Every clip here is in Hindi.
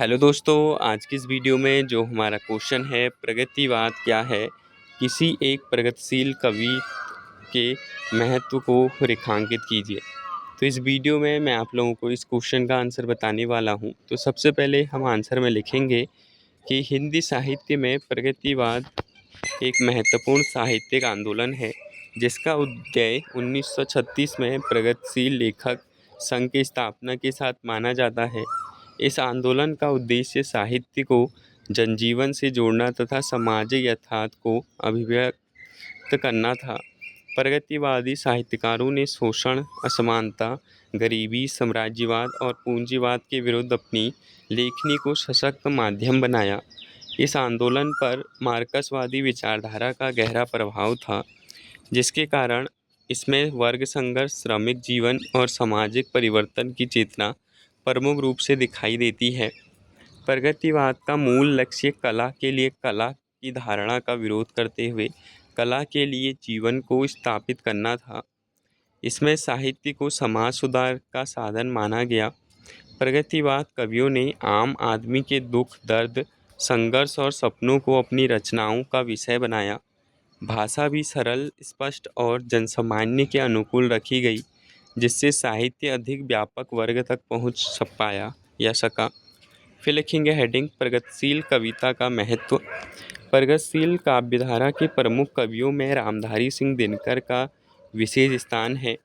हेलो दोस्तों, आज की इस वीडियो में जो हमारा क्वेश्चन है प्रगतिवाद क्या है, किसी एक प्रगतिशील कवि के महत्व को रेखांकित कीजिए। तो इस वीडियो में मैं आप लोगों को इस क्वेश्चन का आंसर बताने वाला हूं। तो सबसे पहले हम आंसर में लिखेंगे कि हिंदी साहित्य में प्रगतिवाद एक महत्वपूर्ण साहित्यिक आंदोलन है जिसका उदय 1936 में प्रगतिशील लेखक संघ की स्थापना के साथ माना जाता है। इस आंदोलन का उद्देश्य साहित्य को जनजीवन से जोड़ना तथा सामाजिक यथार्थ को अभिव्यक्त करना था। प्रगतिवादी साहित्यकारों ने शोषण, असमानता, गरीबी, साम्राज्यवाद और पूंजीवाद के विरुद्ध अपनी लेखनी को सशक्त माध्यम बनाया। इस आंदोलन पर मार्क्सवादी विचारधारा का गहरा प्रभाव था, जिसके कारण इसमें वर्ग संघर्ष, श्रमिक जीवन और सामाजिक परिवर्तन की चेतना प्रमुख रूप से दिखाई देती है। प्रगतिवाद का मूल लक्ष्य कला के लिए कला की धारणा का विरोध करते हुए कला के लिए जीवन को स्थापित करना था। इसमें साहित्य को समाज सुधार का साधन माना गया। प्रगतिवाद कवियों ने आम आदमी के दुख, दर्द, संघर्ष और सपनों को अपनी रचनाओं का विषय बनाया। भाषा भी सरल, स्पष्ट और जनसामान्य के अनुकूल रखी गई, जिससे साहित्य अधिक व्यापक वर्ग तक पहुंच पाया या सका। फिर लिखेंगे हेडिंग प्रगतिशील कविता का महत्व। प्रगतिशील काव्यधारा के प्रमुख कवियों में रामधारी सिंह दिनकर का विशेष स्थान है।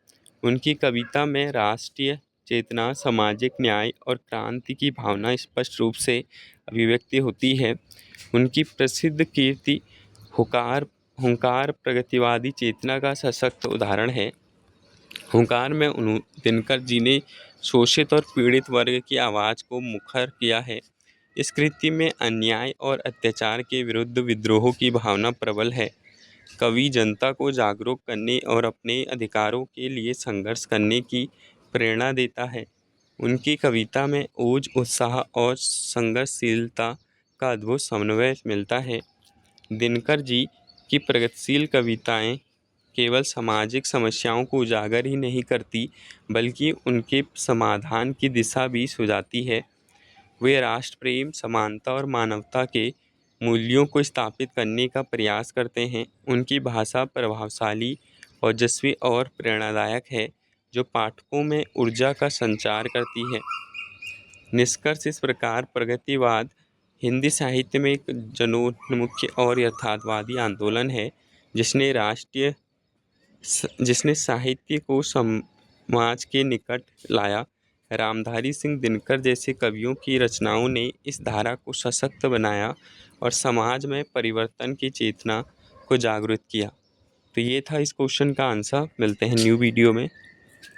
उनकी कविता में राष्ट्रीय चेतना, सामाजिक न्याय और क्रांति की भावना स्पष्ट रूप से अभिव्यक्ति होती है। उनकी प्रसिद्ध कृति हुंकार प्रगतिवादी चेतना का सशक्त उदाहरण है। हुंकार में दिनकर जी ने शोषित और पीड़ित वर्ग की आवाज़ को मुखर किया है। इस कृति में अन्याय और अत्याचार के विरुद्ध विद्रोह की भावना प्रबल है। कवि जनता को जागरूक करने और अपने अधिकारों के लिए संघर्ष करने की प्रेरणा देता है। उनकी कविता में ओज, उत्साह और संघर्षशीलता का अद्भुत समन्वय मिलता है। दिनकर जी की प्रगतिशील कविताएं केवल सामाजिक समस्याओं को उजागर ही नहीं करती, बल्कि उनके समाधान की दिशा भी सुझाती है। वे राष्ट्र प्रेम, समानता और मानवता के मूल्यों को स्थापित करने का प्रयास करते हैं। उनकी भाषा प्रभावशाली, ओजस्वी और प्रेरणादायक है, जो पाठकों में ऊर्जा का संचार करती है। निष्कर्ष इस प्रकार प्रगतिवाद हिंदी साहित्य में एक जनोन्मुखी और यथार्थवादी आंदोलन है, जिसने साहित्य को समाज के निकट लाया। रामधारी सिंह दिनकर जैसे कवियों की रचनाओं ने इस धारा को सशक्त बनाया और समाज में परिवर्तन की चेतना को जागृत किया। तो ये था इस क्वेश्चन का आंसर। मिलते हैं न्यू वीडियो में।